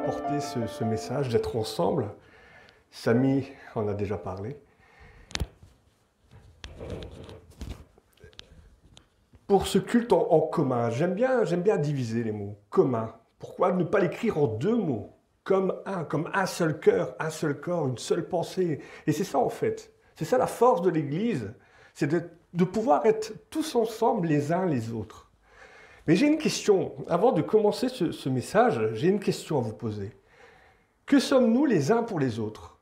apporter ce message d'être ensemble. Samy en a déjà parlé. Pour ce culte en commun, j'aime bien diviser les mots. Commun. Pourquoi ne pas l'écrire en deux mots? Comme un seul cœur, un seul corps, une seule pensée. Et c'est ça en fait. C'est ça la force de l'Église. C'est de pouvoir être tous ensemble les uns les autres. Mais j'ai une question. Avant de commencer ce message, j'ai une question à vous poser. Que sommes-nous les uns pour les autres?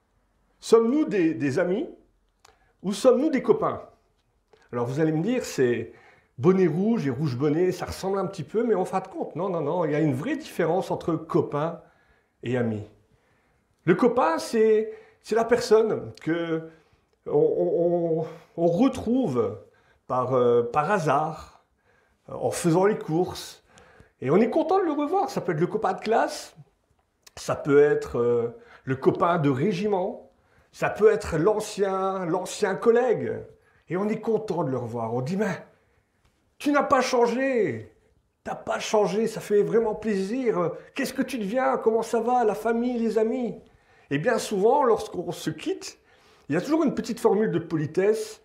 Sommes-nous des amis ou sommes-nous des copains? Alors vous allez me dire, c'est bonnet rouge et rouge bonnet, ça ressemble un petit peu, mais en fin de compte, non, il y a une vraie différence entre copain et ami. Le copain, c'est la personne que on retrouve par hasard, en faisant les courses, et on est content de le revoir. Ça peut être le copain de classe, ça peut être le copain de régiment, ça peut être l'ancien collègue, et on est content de le revoir. On dit, mais tu n'as pas changé, t'as pas changé, ça fait vraiment plaisir. Qu'est-ce que tu deviens? Comment ça va, la famille, les amis? Et bien souvent, lorsqu'on se quitte, il y a toujours une petite formule de politesse.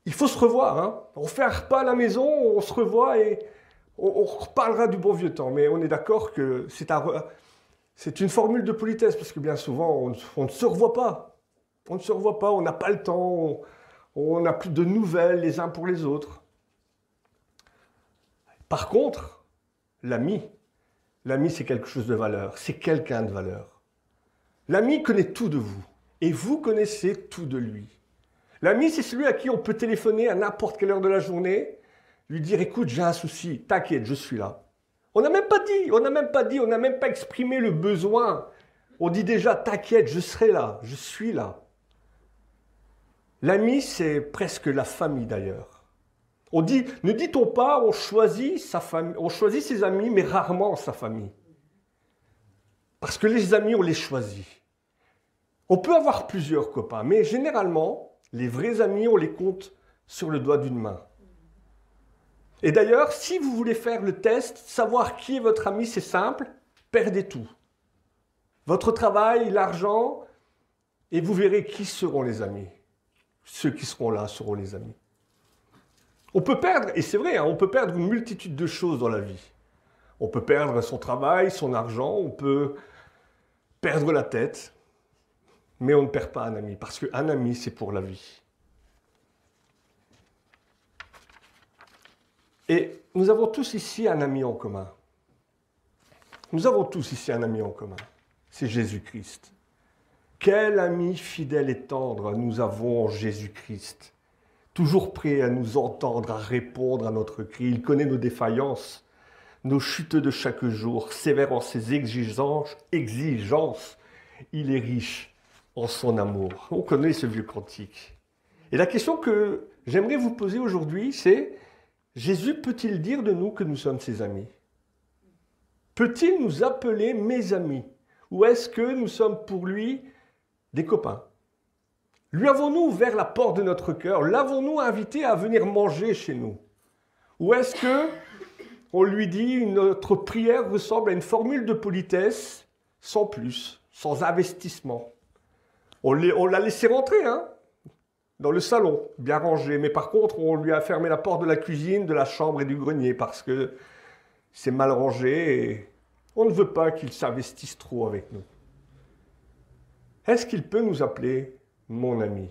Il faut se revoir, hein. On fait un repas à la maison, on se revoit et on reparlera du bon vieux temps. Mais on est d'accord que c'est une formule de politesse, parce que bien souvent, on ne se revoit pas. On ne se revoit pas, on n'a pas le temps, on n'a plus de nouvelles les uns pour les autres. Par contre, l'ami, c'est quelque chose de valeur, c'est quelqu'un de valeur. L'ami connaît tout de vous, et vous connaissez tout de lui. L'ami, c'est celui à qui on peut téléphoner à n'importe quelle heure de la journée, lui dire « Écoute, j'ai un souci, t'inquiète, je suis là ». On n'a même pas exprimé le besoin. On dit déjà « T'inquiète, je serai là, je suis là ». L'ami, c'est presque la famille d'ailleurs. On dit, ne dit-on pas, on choisit ses amis, mais rarement sa famille. Parce que les amis, on les choisit. On peut avoir plusieurs copains, mais généralement, les vrais amis, on les compte sur le doigt d'une main. Et d'ailleurs, si vous voulez faire le test, savoir qui est votre ami, c'est simple, perdez tout. Votre travail, l'argent, et vous verrez qui seront les amis. Ceux qui seront là seront les amis. On peut perdre, et c'est vrai, hein, on peut perdre une multitude de choses dans la vie. On peut perdre son travail, son argent, on peut perdre la tête, mais on ne perd pas un ami, parce qu'un ami, c'est pour la vie. Et nous avons tous ici un ami en commun. Nous avons tous ici un ami en commun. C'est Jésus-Christ. Quel ami fidèle et tendre nous avons en Jésus-Christ. Toujours prêt à nous entendre, à répondre à notre cri. Il connaît nos défaillances, nos chutes de chaque jour, sévère en ses exigences. Il est riche en son amour. On connaît ce vieux cantique. Et la question que j'aimerais vous poser aujourd'hui, c'est Jésus peut-il dire de nous que nous sommes ses amis? Peut-il nous appeler mes amis? Ou est-ce que nous sommes pour lui des copains? Lui avons-nous ouvert la porte de notre cœur? L'avons-nous invité à venir manger chez nous? Ou est-ce que on lui dit notre prière ressemble à une formule de politesse sans plus, sans investissement? On l'a laissé rentrer, hein, dans le salon, bien rangé. Mais par contre, on lui a fermé la porte de la cuisine, de la chambre et du grenier parce que c'est mal rangé et on ne veut pas qu'il s'investisse trop avec nous. Est-ce qu'il peut nous appeler mon ami?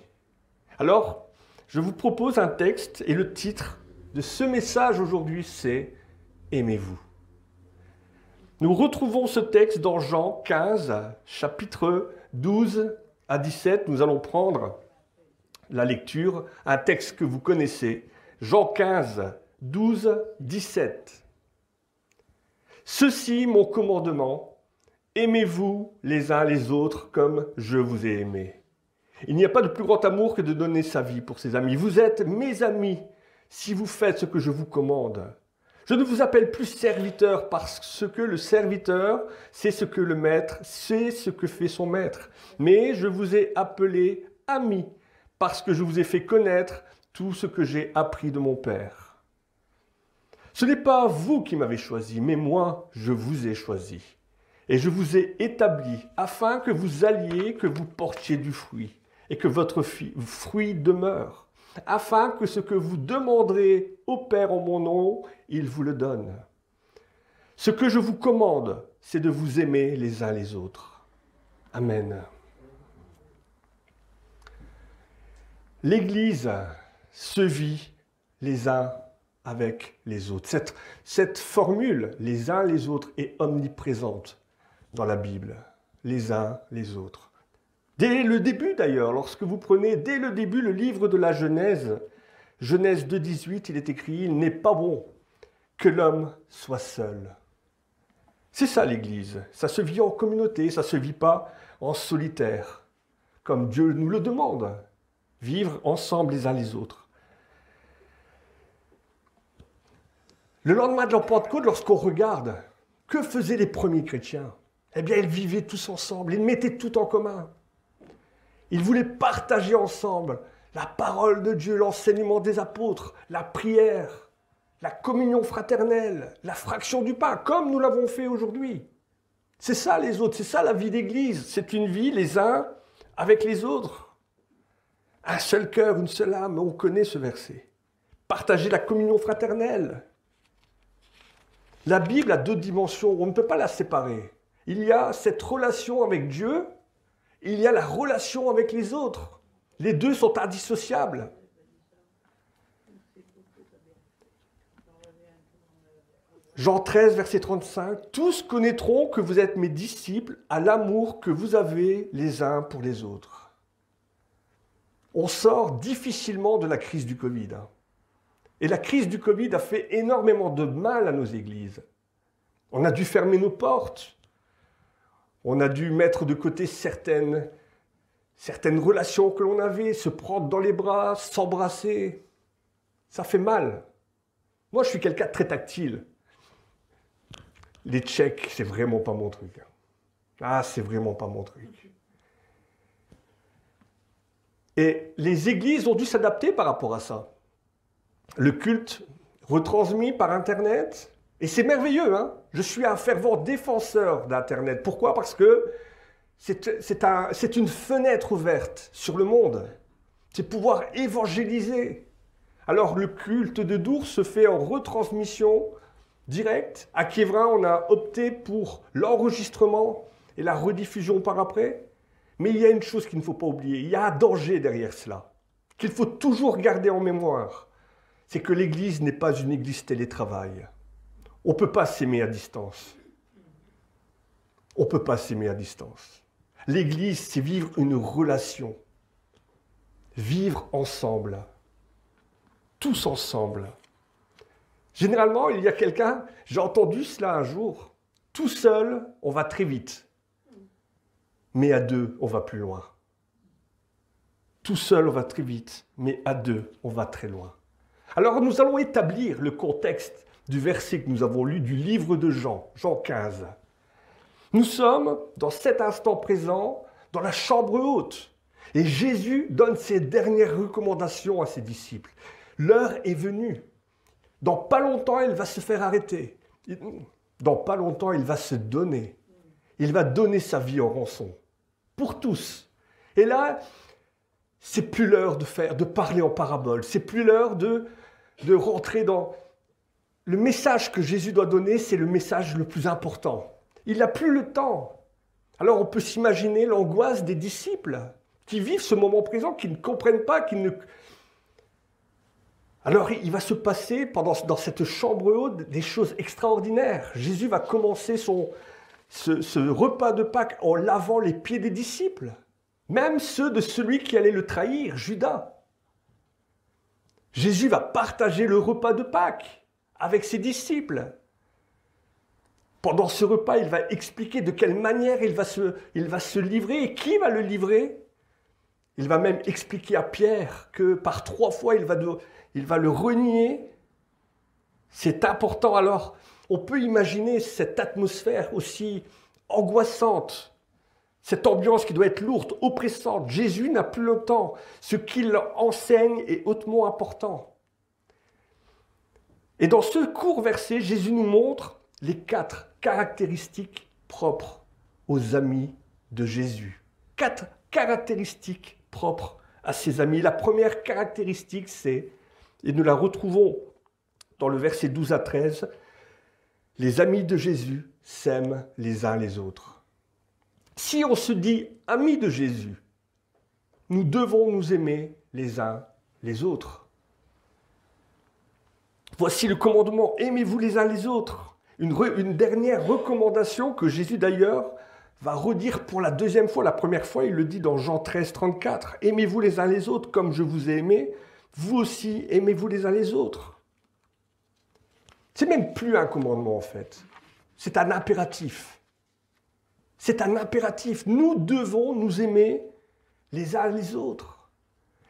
Alors, je vous propose un texte et le titre de ce message aujourd'hui, c'est « Aimez-vous ». Nous retrouvons ce texte dans Jean 15, chapitre 12 à 17. Nous allons prendre la lecture, un texte que vous connaissez, Jean 15, 12, 17. « Ceci, mon commandement, aimez-vous les uns les autres comme je vous ai aimé. Il n'y a pas de plus grand amour que de donner sa vie pour ses amis. Vous êtes mes amis si vous faites ce que je vous commande. Je ne vous appelle plus serviteur parce que le serviteur, c'est ce que le maître, c'est ce que fait son maître. Mais je vous ai appelé ami parce que je vous ai fait connaître tout ce que j'ai appris de mon Père. Ce n'est pas vous qui m'avez choisi, mais moi, je vous ai choisi. Et je vous ai établi afin que vous alliez, que vous portiez du fruit, et que votre fruit demeure, afin que ce que vous demanderez au Père en mon nom, il vous le donne. Ce que je vous commande, c'est de vous aimer les uns les autres. Amen. L'Église se vit les uns avec les autres. Cette formule, les uns les autres, est omniprésente dans la Bible. Les uns les autres. Dès le début d'ailleurs, lorsque vous prenez dès le début le livre de la Genèse, Genèse 2,18, il est écrit « Il n'est pas bon que l'homme soit seul ». C'est ça l'Église. Ça se vit en communauté, ça ne se vit pas en solitaire, comme Dieu nous le demande. Vivre ensemble les uns les autres. Le lendemain de la Pentecôte, lorsqu'on regarde, que faisaient les premiers chrétiens? Eh bien, ils vivaient tous ensemble, ils mettaient tout en commun. Ils voulaient partager ensemble la parole de Dieu, l'enseignement des apôtres, la prière, la communion fraternelle, la fraction du pain, comme nous l'avons fait aujourd'hui. C'est ça les autres, c'est ça la vie d'Église. C'est une vie les uns avec les autres. Un seul cœur, une seule âme, on connaît ce verset. Partager la communion fraternelle. La Bible a deux dimensions, on ne peut pas la séparer. Il y a cette relation avec Dieu, il y a la relation avec les autres. Les deux sont indissociables. Jean 13, verset 35, « Tous connaîtront que vous êtes mes disciples à l'amour que vous avez les uns pour les autres. » On sort difficilement de la crise du Covid. Et la crise du Covid a fait énormément de mal à nos églises. On a dû fermer nos portes. On a dû mettre de côté certaines relations que l'on avait, se prendre dans les bras, s'embrasser. Ça fait mal. Moi, je suis quelqu'un de très tactile. Les Tchèques, c'est vraiment pas mon truc. Ah, c'est vraiment pas mon truc. Et les églises ont dû s'adapter par rapport à ça. Le culte retransmis par Internet, et c'est merveilleux, hein? Je suis un fervent défenseur d'Internet. Pourquoi? Parce que c'est une fenêtre ouverte sur le monde. C'est pouvoir évangéliser. Alors le culte de Dours se fait en retransmission directe. À Kievrin, on a opté pour l'enregistrement et la rediffusion par après. Mais il y a une chose qu'il ne faut pas oublier, il y a un danger derrière cela, qu'il faut toujours garder en mémoire. C'est que l'Église n'est pas une Église télétravail. On ne peut pas s'aimer à distance. On ne peut pas s'aimer à distance. L'Église, c'est vivre une relation. Vivre ensemble. Tous ensemble. Généralement, il y a quelqu'un, j'ai entendu cela un jour, tout seul, on va très vite. Mais à deux, on va plus loin. Tout seul, on va très vite, mais à deux, on va très loin. Alors, nous allons établir le contexte du verset que nous avons lu du livre de Jean, Jean 15. Nous sommes, dans cet instant présent, dans la chambre haute. Et Jésus donne ses dernières recommandations à ses disciples. L'heure est venue. Dans pas longtemps, il va se faire arrêter. Dans pas longtemps, il va se donner. Il va donner sa vie en rançon. Pour tous. Et là, c'est plus l'heure de parler en parabole. C'est plus l'heure de rentrer dans... Le message que Jésus doit donner, c'est le message le plus important. Il n'a plus le temps. Alors on peut s'imaginer l'angoisse des disciples qui vivent ce moment présent, qui ne comprennent pas, qui ne... Alors il va se passer dans cette chambre haute des choses extraordinaires. Jésus va commencer ce repas de Pâques en lavant les pieds des disciples, même ceux de celui qui allait le trahir, Judas. Jésus va partager le repas de Pâques avec ses disciples. Pendant ce repas, il va expliquer de quelle manière il va se livrer et qui va le livrer. Il va même expliquer à Pierre que par 3 fois, il va le renier. C'est important. Alors, on peut imaginer cette atmosphère aussi angoissante, cette ambiance qui doit être lourde, oppressante. Jésus n'a plus le temps. Ce qu'il enseigne est hautement important. Et dans ce court verset, Jésus nous montre les 4 caractéristiques propres aux amis de Jésus. 4 caractéristiques propres à ses amis. La première caractéristique, c'est, et nous la retrouvons dans le verset 12 à 13, les amis de Jésus s'aiment les uns les autres. Si on se dit amis de Jésus, nous devons nous aimer les uns les autres. Voici le commandement, aimez-vous les uns les autres. Une dernière recommandation que Jésus d'ailleurs va redire pour la deuxième fois. La première fois, il le dit dans Jean 13, 34. Aimez-vous les uns les autres comme je vous ai aimé, vous aussi aimez-vous les uns les autres. C'est même plus un commandement en fait, c'est un impératif. C'est un impératif. Nous devons nous aimer les uns les autres.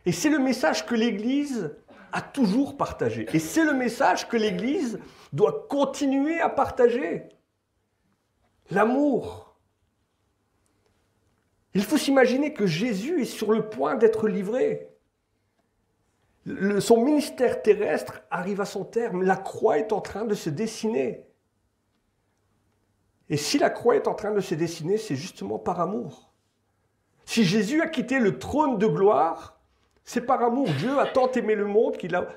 Et c'est le message que l'Église a toujours partagé. Et c'est le message que l'Église doit continuer à partager. L'amour. Il faut s'imaginer que Jésus est sur le point d'être livré. Son ministère terrestre arrive à son terme. La croix est en train de se dessiner. Et si la croix est en train de se dessiner, c'est justement par amour. Si Jésus a quitté le trône de gloire, c'est par amour. Dieu a tant aimé le monde qu'il a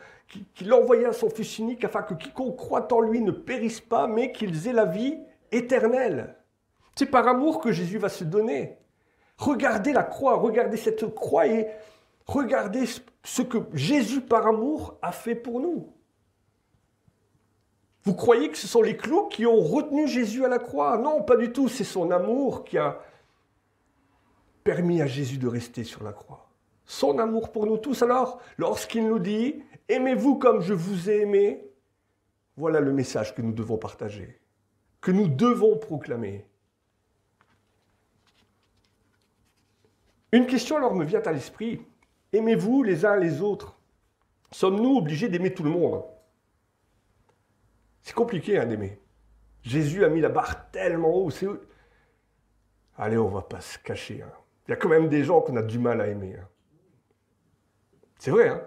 envoyé à son Fils unique afin que quiconque croit en lui ne périsse pas, mais qu'ils aient la vie éternelle. C'est par amour que Jésus va se donner. Regardez la croix, regardez cette croix et regardez ce que Jésus par amour a fait pour nous. Vous croyez que ce sont les clous qui ont retenu Jésus à la croix? Non, pas du tout. C'est son amour qui a permis à Jésus de rester sur la croix. Son amour pour nous tous. Alors, lorsqu'il nous dit « Aimez-vous comme je vous ai aimé », voilà le message que nous devons partager, que nous devons proclamer. Une question alors me vient à l'esprit. Aimez-vous les uns les autres? Sommes-nous obligés d'aimer tout le monde? C'est compliqué d'aimer. Jésus a mis la barre tellement haut. Allez, on ne va pas se cacher. Il y a quand même des gens qu'on a du mal à aimer. C'est vrai, hein?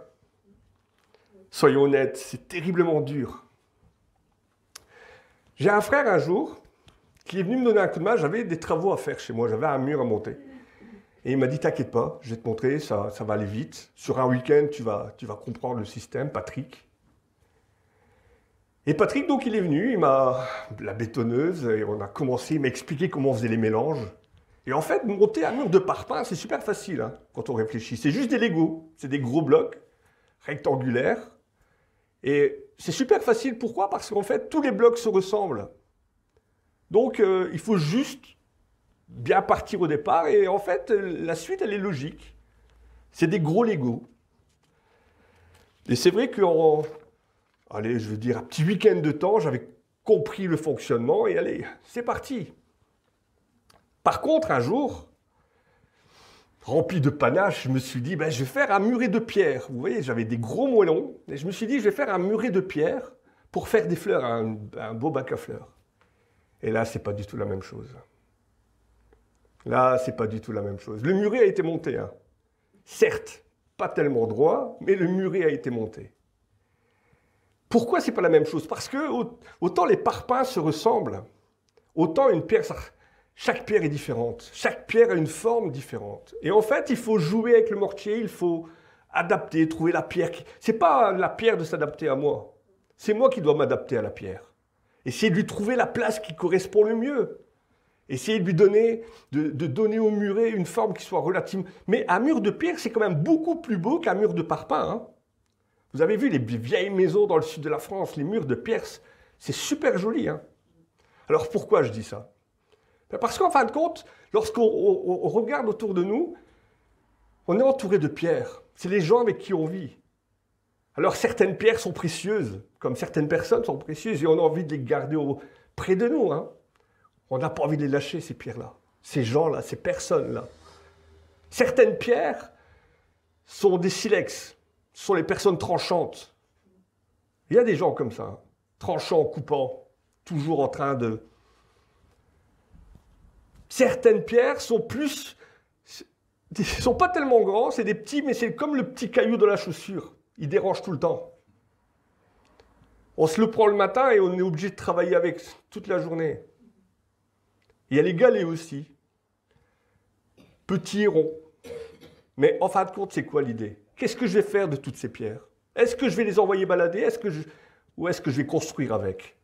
Soyons honnêtes, c'est terriblement dur. J'ai un frère un jour qui est venu me donner un coup de main. J'avais des travaux à faire chez moi, j'avais un mur à monter. Et il m'a dit, t'inquiète pas, je vais te montrer, ça va aller vite. Sur un week-end, tu vas comprendre le système, Patrick. Et Patrick, donc, il est venu, il m'a la bétonneuse, et on a commencé, il m'a expliqué comment on faisait les mélanges. Et en fait, monter un mur de parpaing, c'est super facile, hein, quand on réfléchit. C'est juste des Legos, c'est des gros blocs rectangulaires. Et c'est super facile, pourquoi? Parce qu'en fait, tous les blocs se ressemblent. Donc, il faut juste bien partir au départ, et en fait, la suite, elle est logique. C'est des gros Legos. Et c'est vrai qu'en, allez, je veux dire, un petit week-end de temps, j'avais compris le fonctionnement, et allez, c'est parti. Par contre, un jour, rempli de panache, je me suis dit, je vais faire un muret de pierre. Vous voyez, j'avais des gros moellons, et je me suis dit, je vais faire un muret de pierre pour faire des fleurs, un beau bac à fleurs. Et là, c'est pas du tout la même chose. Là, c'est pas du tout la même chose. Le muret a été monté, hein. Certes, pas tellement droit, mais le muret a été monté. Pourquoi c'est pas la même chose? Parce que autant les parpaings se ressemblent, autant une pierre, chaque pierre est différente. Chaque pierre a une forme différente. Et en fait, il faut jouer avec le mortier, il faut adapter, trouver la pierre. C'est pas la pierre de s'adapter à moi. C'est moi qui dois m'adapter à la pierre. Essayer de lui trouver la place qui correspond le mieux. Essayer de lui donner, de donner au muret une forme qui soit relative. Mais un mur de pierre, c'est quand même beaucoup plus beau qu'un mur de parpaing, hein. Vous avez vu les vieilles maisons dans le sud de la France, les murs de pierre, c'est super joli, hein. Alors pourquoi je dis ça? Parce qu'en fin de compte, lorsqu'on regarde autour de nous, on est entouré de pierres. C'est les gens avec qui on vit. Alors certaines pierres sont précieuses, comme certaines personnes sont précieuses, et on a envie de les garder près de nous, hein. On n'a pas envie de les lâcher, ces pierres-là, ces gens-là, ces personnes-là. Certaines pierres sont des silex, sont les personnes tranchantes. Il y a des gens comme ça, hein, tranchants, coupants, toujours en train de... Certaines pierres sont sont pas tellement grands, c'est des petits, mais c'est comme le petit caillou de la chaussure. Il dérange tout le temps. On se le prend le matin et on est obligé de travailler avec toute la journée. Il y a les galets aussi. Petits et ronds. Mais en fin de compte, c'est quoi l'idée? Qu'est-ce que je vais faire de toutes ces pierres? Est-ce que je vais les envoyer balader? Ou est-ce que je vais construire avec?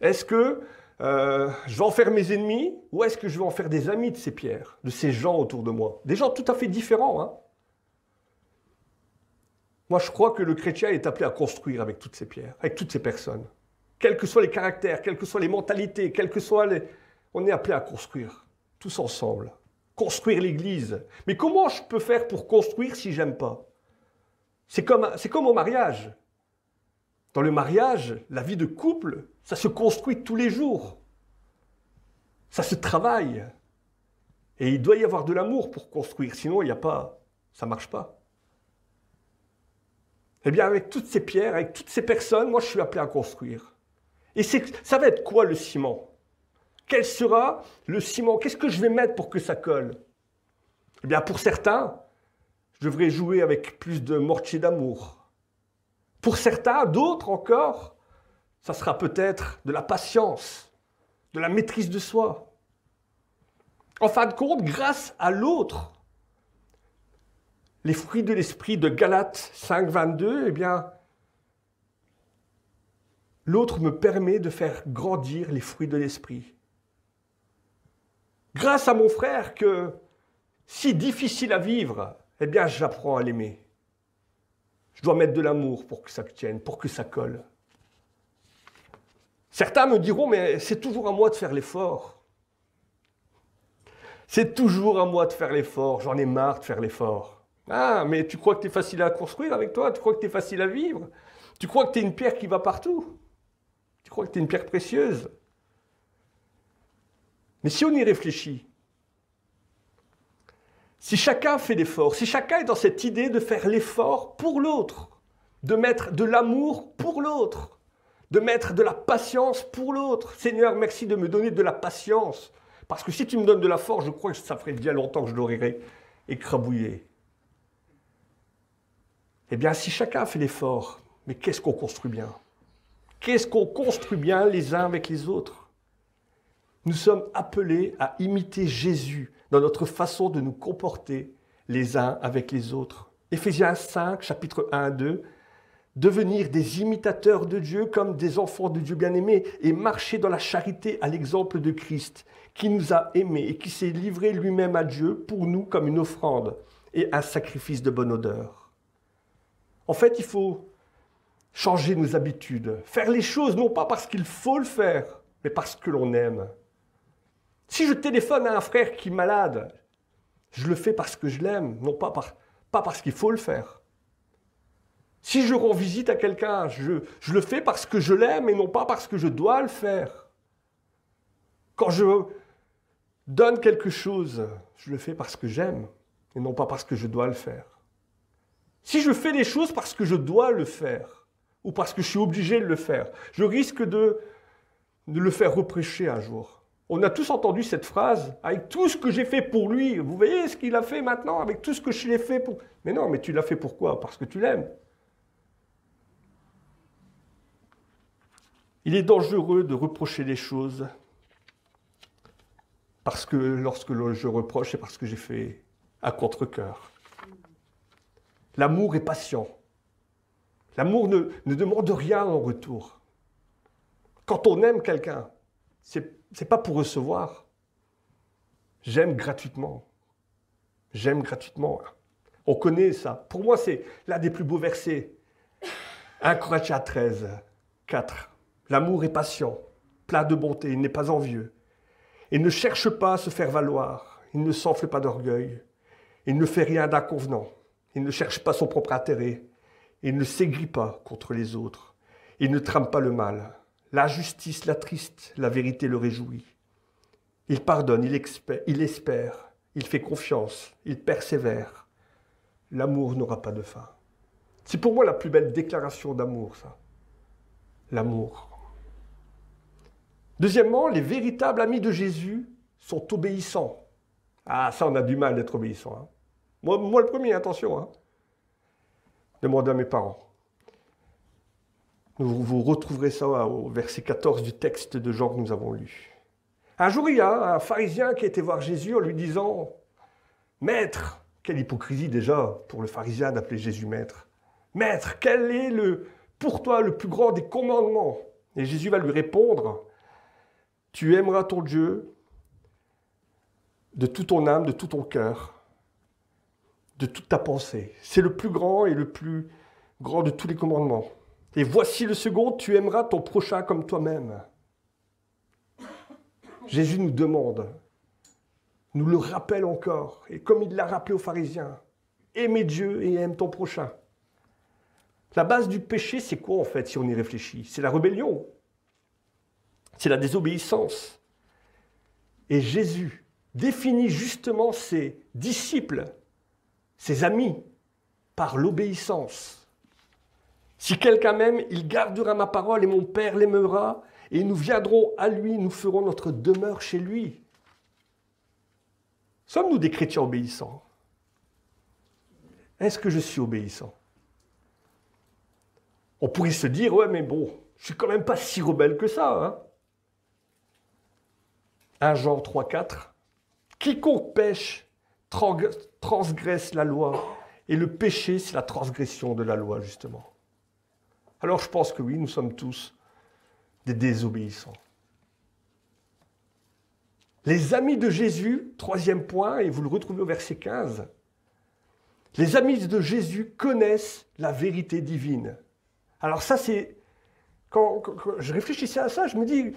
Est-ce que je vais en faire mes ennemis? Ou est-ce que je vais en faire des amis de ces pierres, de ces gens autour de moi? Des gens tout à fait différents, hein? Moi, je crois que le chrétien est appelé à construire avec toutes ces pierres, avec toutes ces personnes. Quels que soient les caractères, quelles que soient les mentalités, quels que soient les... On est appelé à construire, tous ensemble. Construire l'Église. Mais comment je peux faire pour construire si j'aime pas? C'est comme au mariage. Dans le mariage, la vie de couple, ça se construit tous les jours. Ça se travaille. Et il doit y avoir de l'amour pour construire, sinon il n'y a pas, ça ne marche pas. Eh bien, avec toutes ces pierres, avec toutes ces personnes, moi je suis appelé à construire. Et ça va être quoi le ciment? Quel sera le ciment? Qu'est-ce que je vais mettre pour que ça colle? Eh bien, pour certains, je devrais jouer avec plus de mortier d'amour. Pour certains, d'autres encore, ça sera peut-être de la patience, de la maîtrise de soi. En fin de compte, grâce à l'autre, les fruits de l'esprit de Galates 5, 22, eh bien, l'autre me permet de faire grandir les fruits de l'esprit. Grâce à mon frère que, si difficile à vivre, eh bien, j'apprends à l'aimer. Je dois mettre de l'amour pour que ça tienne, pour que ça colle. Certains me diront, mais c'est toujours à moi de faire l'effort. C'est toujours à moi de faire l'effort, j'en ai marre de faire l'effort. Ah, mais tu crois que tu es facile à construire avec toi? Tu crois que tu es facile à vivre? Tu crois que tu es une pierre qui va partout? Tu crois que tu es une pierre précieuse? Mais si on y réfléchit, si chacun fait l'effort, si chacun est dans cette idée de faire l'effort pour l'autre, de mettre de l'amour pour l'autre, de mettre de la patience pour l'autre. Seigneur, merci de me donner de la patience. Parce que si tu me donnes de la force, je crois que ça ferait bien longtemps que je l'aurais écrabouillé. Eh bien, si chacun fait l'effort, mais qu'est-ce qu'on construit bien? Qu'est-ce qu'on construit bien les uns avec les autres? Nous sommes appelés à imiter Jésus dans notre façon de nous comporter les uns avec les autres. Éphésiens 5, chapitre 1 à 2. Devenir des imitateurs de Dieu comme des enfants de Dieu bien-aimés et marcher dans la charité à l'exemple de Christ, qui nous a aimés et qui s'est livré lui-même à Dieu pour nous comme une offrande et un sacrifice de bonne odeur. En fait, il faut changer nos habitudes, faire les choses non pas parce qu'il faut le faire, mais parce que l'on aime. Si je téléphone à un frère qui est malade, je le fais parce que je l'aime, non pas parce qu'il faut le faire. Si je rends visite à quelqu'un, je le fais parce que je l'aime et non pas parce que je dois le faire. Quand je donne quelque chose, je le fais parce que j'aime et non pas parce que je dois le faire. Si je fais les choses parce que je dois le faire ou parce que je suis obligé de le faire, je risque de le faire reprocher un jour. On a tous entendu cette phrase, avec tout ce que j'ai fait pour lui. Vous voyez ce qu'il a fait maintenant avec tout ce que je l'ai fait pour... Mais non, mais tu l'as fait pourquoi? Parce que tu l'aimes. Il est dangereux de reprocher les choses parce que lorsque je reproche, c'est parce que j'ai fait à contre-cœur. L'amour est patient. L'amour ne demande rien en retour. Quand on aime quelqu'un, c'est pas pour recevoir. J'aime gratuitement. J'aime gratuitement. On connaît ça. Pour moi, c'est l'un des plus beaux versets. 1 Corinthiens 13, 4. L'amour est patient, plein de bonté, il n'est pas envieux. Il ne cherche pas à se faire valoir, il ne s'enfle pas d'orgueil, il ne fait rien d'inconvenant, il ne cherche pas son propre intérêt, il ne s'aigrit pas contre les autres, il ne trame pas le mal. L'injustice l'attriste, la vérité le réjouit. Il pardonne, il espère, il fait confiance, il persévère. L'amour n'aura pas de fin. C'est pour moi la plus belle déclaration d'amour, ça. L'amour. Deuxièmement, les véritables amis de Jésus sont obéissants. Ah, ça, on a du mal d'être obéissant. Hein. Moi, le premier, attention. Hein. Demandez à mes parents. Vous retrouverez ça au verset 14 du texte de Jean que nous avons lu. Un jour, il y a un pharisien qui était voir Jésus en lui disant « Maître », quelle hypocrisie déjà pour le pharisien d'appeler Jésus maître. « Maître, quel est pour toi le plus grand des commandements ?» Et Jésus va lui répondre « Tu aimeras ton Dieu de toute ton âme, de tout ton cœur, de toute ta pensée. C'est le plus grand et le plus grand de tous les commandements. Et voici le second, tu aimeras ton prochain comme toi-même. » Jésus nous demande, nous le rappelle encore, et comme il l'a rappelé aux pharisiens, aimer Dieu et aime ton prochain. La base du péché, c'est quoi en fait, si on y réfléchit? C'est la rébellion, c'est la désobéissance. Et Jésus définit justement ses disciples, ses amis, par l'obéissance. Si quelqu'un m'aime, il gardera ma parole et mon Père l'aimera, et nous viendrons à lui, nous ferons notre demeure chez lui. Sommes-nous des chrétiens obéissants? Est-ce que je suis obéissant? On pourrait se dire, ouais, mais bon, je suis quand même pas si rebelle que ça. Hein? 1 Jean 3,4. Quiconque pêche transgresse la loi, et le péché, c'est la transgression de la loi, justement. Alors je pense que oui, nous sommes tous des désobéissants. Les amis de Jésus, troisième point, et vous le retrouvez au verset 15, les amis de Jésus connaissent la vérité divine. Alors ça, c'est... Quand je réfléchissais à ça, je me dis,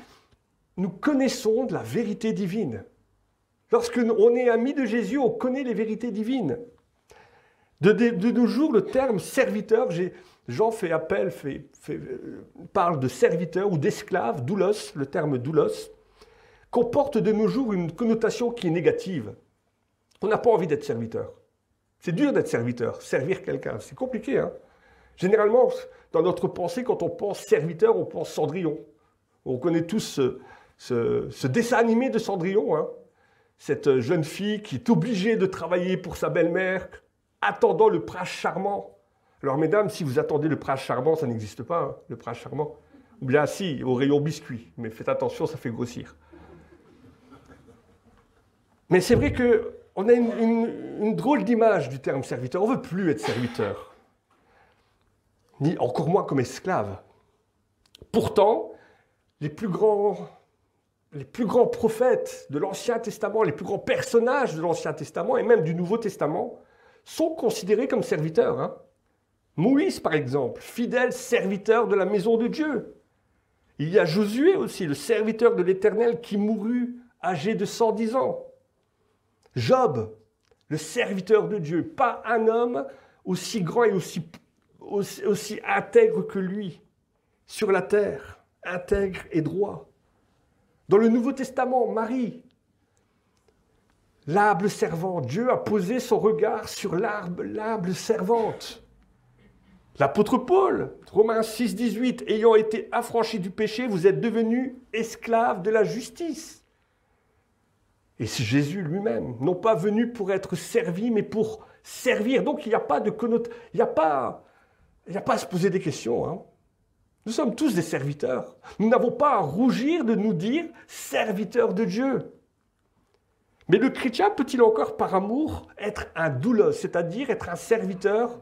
nous connaissons de la vérité divine. Lorsque on est amis de Jésus, on connaît les vérités divines. De nos jours, le terme serviteur, Jean parle de serviteur ou d'esclave, doulos, le terme doulos, comporte de nos jours une connotation qui est négative. On n'a pas envie d'être serviteur. C'est dur d'être serviteur, servir quelqu'un, c'est compliqué. Hein? Généralement, dans notre pensée, quand on pense serviteur, on pense Cendrillon. On connaît tous ce dessin animé de Cendrillon, hein? Cette jeune fille qui est obligée de travailler pour sa belle-mère, attendant le prince charmant. Alors, mesdames, si vous attendez le prince charmant, ça n'existe pas, hein, le prince charmant. Ou bien, si, au rayon biscuit. Mais faites attention, ça fait grossir. Mais c'est vrai qu'on a une drôle d'image du terme serviteur. On ne veut plus être serviteur. Ni encore moins comme esclave. Pourtant, les plus grands prophètes de l'Ancien Testament, les plus grands personnages de l'Ancien Testament et même du Nouveau Testament sont considérés comme serviteurs. Hein. Moïse, par exemple, fidèle serviteur de la maison de Dieu. Il y a Josué aussi, le serviteur de l'Éternel qui mourut âgé de 110 ans. Job, le serviteur de Dieu, pas un homme aussi grand et aussi intègre que lui sur la terre, intègre et droit. Dans le Nouveau Testament, Marie, l'humble servante, Dieu a posé son regard sur l'humble servante. L'apôtre Paul, Romains 6, 18, ayant été affranchi du péché, vous êtes devenus esclaves de la justice. Et c'est Jésus lui-même, non pas venu pour être servi, mais pour servir. Donc il n'y a pas de connotation, il n'y a pas à se poser des questions. Hein. Nous sommes tous des serviteurs. Nous n'avons pas à rougir de nous dire serviteurs de Dieu. Mais le chrétien peut-il encore par amour être un doulos, c'est-à-dire être un serviteur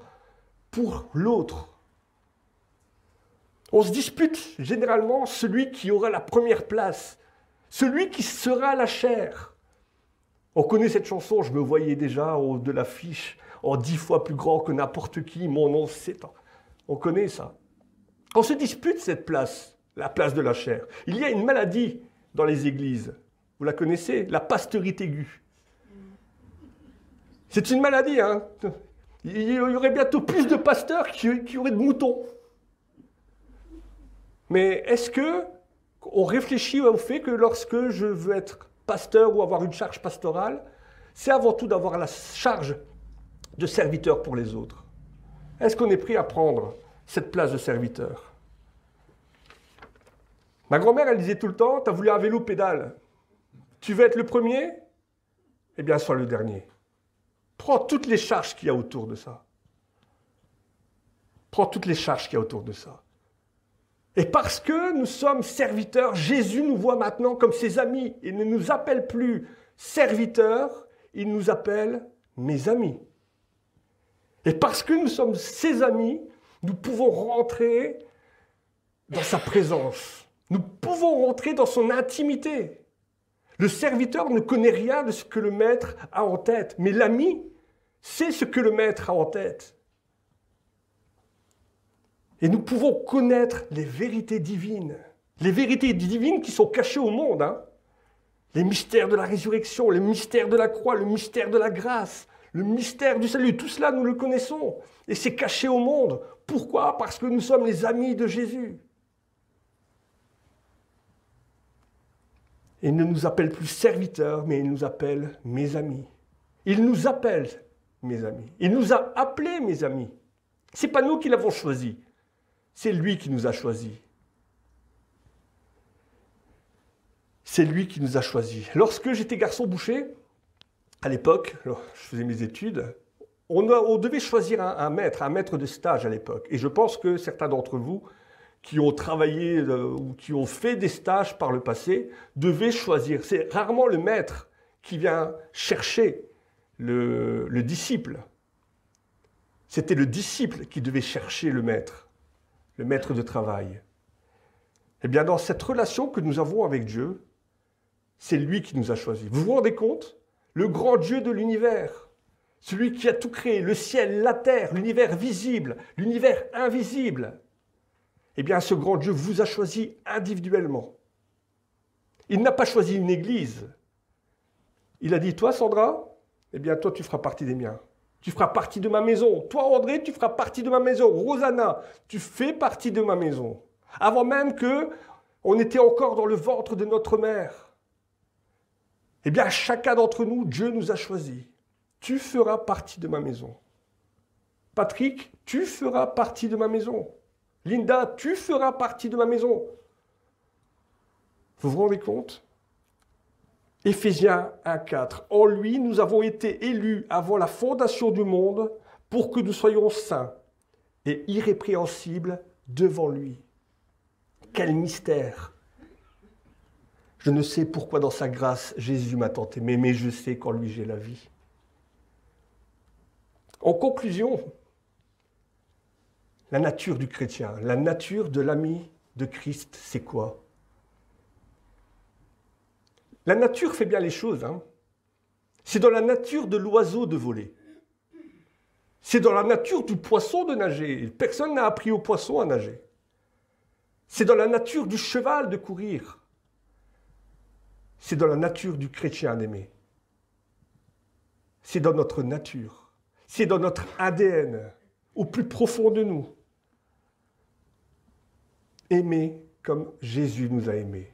pour l'autre? On se dispute généralement celui qui aura la première place, celui qui sera la chair. On connaît cette chanson, je me voyais déjà au haut de l'affiche, en 10 fois plus grand que n'importe qui, mon nom c'est... On connaît ça. On se dispute cette place, la place de la chair. Il y a une maladie dans les églises. Vous la connaissez? La pasteurite aiguë. C'est une maladie, hein? Il y aurait bientôt plus de pasteurs qu'il y aurait de moutons. Mais est-ce qu'on réfléchit au fait que lorsque je veux être pasteur ou avoir une charge pastorale, c'est avant tout d'avoir la charge de serviteur pour les autres? Est-ce qu'on est prêt à prendre cette place de serviteur? Ma grand-mère, elle disait tout le temps, tu as voulu un vélo pédale. Tu veux être le premier? Eh bien, sois le dernier. Prends toutes les charges qu'il y a autour de ça. Prends toutes les charges qu'il y a autour de ça. Et parce que nous sommes serviteurs, Jésus nous voit maintenant comme ses amis. Il ne nous appelle plus serviteurs, il nous appelle mes amis. Et parce que nous sommes ses amis, nous pouvons rentrer dans sa présence. Nous pouvons rentrer dans son intimité. Le serviteur ne connaît rien de ce que le maître a en tête, mais l'ami sait ce que le maître a en tête. Et nous pouvons connaître les vérités divines qui sont cachées au monde. Les mystères de la résurrection, les mystères de la croix, le mystère de la grâce, le mystère du salut, tout cela nous le connaissons. Et c'est caché au monde. Pourquoi? Parce que nous sommes les amis de Jésus. Il ne nous appelle plus serviteurs, mais il nous appelle mes amis. Il nous appelle mes amis. Il nous a appelés mes amis. Ce n'est pas nous qui l'avons choisi. C'est lui qui nous a choisis. C'est lui qui nous a choisis. Lorsque j'étais garçon boucher, à l'époque, je faisais mes études, on devait choisir un maître de stage à l'époque. Et je pense que certains d'entre vous qui ont travaillé ou qui ont fait des stages par le passé devaient choisir. C'est rarement le maître qui vient chercher le disciple. C'était le disciple qui devait chercher le maître de travail. Eh bien, dans cette relation que nous avons avec Dieu, c'est lui qui nous a choisis. Vous vous rendez compte? Le grand Dieu de l'univers, celui qui a tout créé, le ciel, la terre, l'univers visible, l'univers invisible. Eh bien, ce grand Dieu vous a choisi individuellement. Il n'a pas choisi une église. Il a dit, toi, Sandra, eh bien, toi, tu feras partie des miens. Tu feras partie de ma maison. Toi, André, tu feras partie de ma maison. Rosanna, tu fais partie de ma maison. Avant même qu'on était encore dans le ventre de notre mère. Eh bien, chacun d'entre nous, Dieu nous a choisis. Tu feras partie de ma maison. Patrick, tu feras partie de ma maison. Linda, tu feras partie de ma maison. Vous vous rendez compte? Éphésiens 1,4. En lui, nous avons été élus avant la fondation du monde pour que nous soyons saints et irrépréhensibles devant lui. Quel mystère! Je ne sais pourquoi dans sa grâce Jésus m'a tant aimé, mais je sais qu'en lui j'ai la vie. En conclusion, la nature du chrétien, la nature de l'ami de Christ, c'est quoi? La nature fait bien les choses. C'est dans la nature de l'oiseau de voler. C'est dans la nature du poisson de nager. Personne n'a appris au poisson à nager. C'est dans la nature du cheval de courir. C'est dans la nature du chrétien d'aimer. C'est dans notre nature. C'est dans notre ADN, au plus profond de nous. Aimer comme Jésus nous a aimés.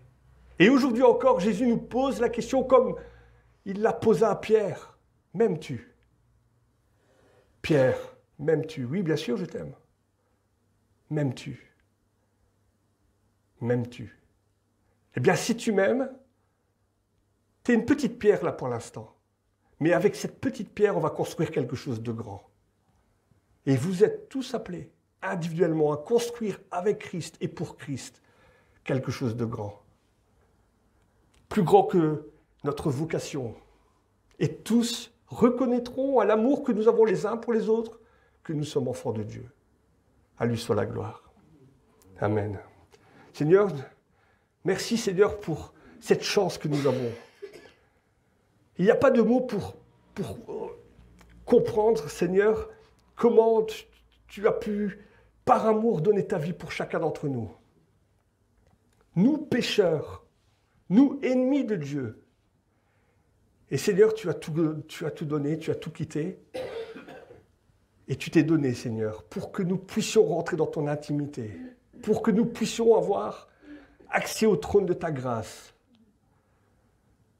Et aujourd'hui encore, Jésus nous pose la question comme il l'a posée à Pierre. M'aimes-tu? Pierre, m'aimes-tu? Oui, bien sûr, je t'aime. M'aimes-tu? M'aimes-tu? Eh bien, si tu m'aimes, tu es une petite pierre là pour l'instant. Mais avec cette petite pierre, on va construire quelque chose de grand. Et vous êtes tous appelés individuellement à construire avec Christ et pour Christ quelque chose de grand. Plus grand que notre vocation. Et tous reconnaîtront à l'amour que nous avons les uns pour les autres que nous sommes enfants de Dieu. À lui soit la gloire. Amen. Seigneur, merci Seigneur pour cette chance que nous avons. Il n'y a pas de mots pour comprendre, Seigneur, comment tu as pu, par amour, donner ta vie pour chacun d'entre nous. Nous, pécheurs, nous, ennemis de Dieu. Et Seigneur, tu as tout donné, tu as tout quitté. Et tu t'es donné, Seigneur, pour que nous puissions rentrer dans ton intimité, pour que nous puissions avoir accès au trône de ta grâce.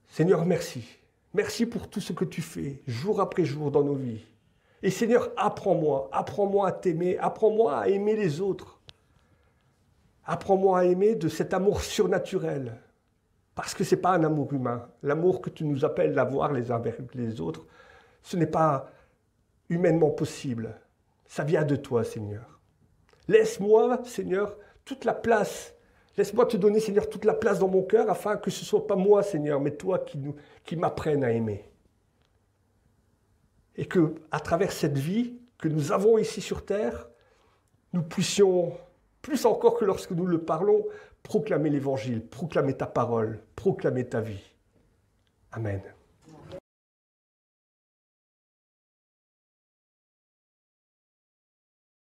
Seigneur, merci. Merci pour tout ce que tu fais, jour après jour, dans nos vies. Et Seigneur, apprends-moi à t'aimer, apprends-moi à aimer les autres. Apprends-moi à aimer de cet amour surnaturel. Parce que ce n'est pas un amour humain. L'amour que tu nous appelles d'avoir les uns vers les autres, ce n'est pas humainement possible. Ça vient de toi, Seigneur. Laisse-moi, Seigneur, toute la place. Laisse-moi te donner, Seigneur, toute la place dans mon cœur, afin que ce ne soit pas moi, Seigneur, mais toi qui m'apprennes à aimer. Et que, à travers cette vie que nous avons ici sur terre, nous puissions, plus encore que lorsque nous le parlons, proclamer l'Évangile, proclamer ta parole, proclamer ta vie. Amen.